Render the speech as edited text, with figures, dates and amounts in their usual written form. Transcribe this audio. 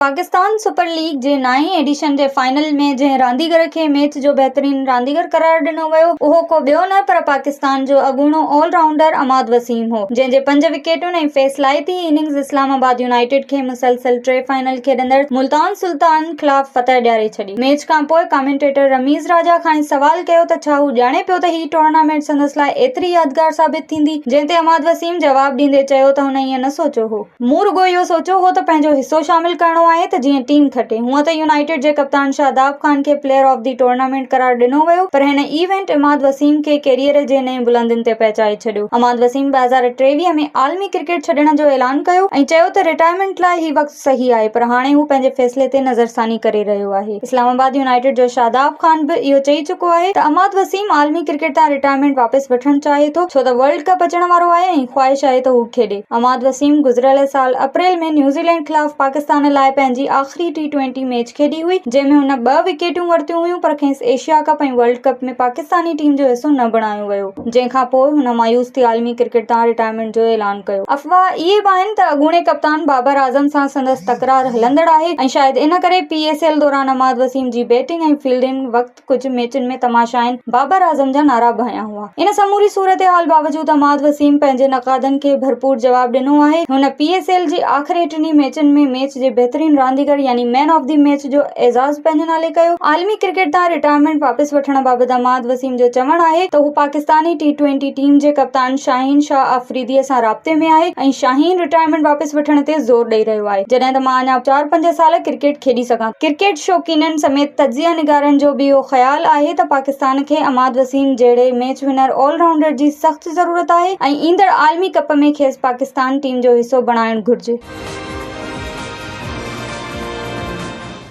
Pakistan super league जे 9 addition जे final में जंहिं रांदीगर खे मैच जो बहितरीन रांदीगर करार ॾिनो वियो, उहो को ॿियो न पर पाकिस्तान जो अॻूणो ऑलराउंडर अमाद वसीम हो, जंहिं जे 5 विकेटुनि ऐं फ़ैसिलाइती इनिंग्स इस्लामाबाद यूनाइटेड खे मुसलसल 3 फाइनल खेॾंदड़ मुल्तान सुल्तान ख़िलाफ़ फतह ॾियारे छॾी। मैच खां पोइ कमेंटेटर रमीज़ राजा खां सवाल कयो त छा हू ॼाणे पियो त हीउ टूर्नामेंट संदसि लाइ एतिरी यादगार साबित थींदी, जंहिं ते अमाद वसीम जवाब ॾींदे चयो त हुन ईअं न सोचियो हो। मूं रुॻो इहो सोचियो हो त पंहिंजो हिसो शामिल करणो आहे त जीअं टीम खटे। हूअं त यूनाइटेड जे कप्तान शादाब खान खे प्लेयर ऑफ द टूर्नामेंट करार ॾिनो वियो, पर हिन इवेंट अमाद वसीम खे कैरियर जे नएं बुलंदियुनि ते पहुचाए छॾियो। अमाद वसीम 2023 में आलमी क्रिकेट छॾण जो ऐलान कयो ऐं चयो त रिटायरमेंट लाइ ही वक़्तु सही आहे, पर हाणे हू पंहिंजे फ़ैसिले ते नज़रसानी करे रहियो आहे। इस्लामाबाद यूनाइटेड जो शादाब खान बि इहो चई चुको आहे त अमाद वसीम आलमी क्रिकेट तां रिटायरमेंट वापसि वठणु चाहे थो, छो त वर्ल्ड कप अचण वारो आहे ऐं ख़्वाहिश आहे त हू खेॾे। अमाद वसीम गुज़िरियल साल अप्रैल में न्यूज़ीलैंड ख़िलाफ़ पाकिस्तान लाइ पंहिंजी आख़िरी T20 मैच खेॾी हुई, जंहिं में हुन 2 विकेटूं वरितियूं हुयूं, पर खेसि एशिया कप ऐं वर्ल्ड कप में पाकिस्तानी टीम जो हिसो न बणायो वियो, जंहिं खां पोइ हुन मायूस थी आलमी क्रिकेट तां रिटायरमेंट जो ऐलान कयो। अफ़वाह इहे बि आहिनि त अॻूणे कप्तान बाबर आज़म सां संदसि तकरार हलंदड़ आहे ऐं शायदि इन करे PSL दौरान अमाद वसीम जी बैटिंग ऐं फील्डिंग वक़्तु कुझु मैचुनि में तमाशाइन बाबर आज़म जा नारा बि हंया हुआ। इन समूरी सूरत-ए-हाल बावजूदि अमाद वसीम पंहिंजे नक़ादनि खे भरपूर जवाब ॾिनो आहे। हुन PSL जी आख़िरी 3 मैचुनि में मैच जे बहितरीन रांदीगर यानी मैन ऑफ द मैच जो एज़ाज़ पंहिंजे नाले कयो। आलमी क्रिकेट तां रिटायरमेंट वापसि वठण बाबति अमाद वसीम जो चवणु आहे त हू पाकिस्तानी T20 टीम जे कप्तान शाहीन शाह अफरीदीअ सां राब्ते में आहे ऐं शाहीन रिटायरमेंट वापसि वठण ते ज़ोर ॾेई रहियो आहे, जॾहिं त मां अञा 4-5 साल क्रिकेट खेॾी सघां। क्रिकेट शौक़ीननि समेत तजिया निगारनि जो बि इहो ख़्यालु आहे त पाकिस्तान खे अमाद वसीम जहिड़े मैच विनर ऑलराउंडर जी सख़्त ज़रूरत आहे ऐं ईंदड़ आलमी कप में खेसि पाकिस्तान टीम जो हिसो बणाइणु घुरिजे।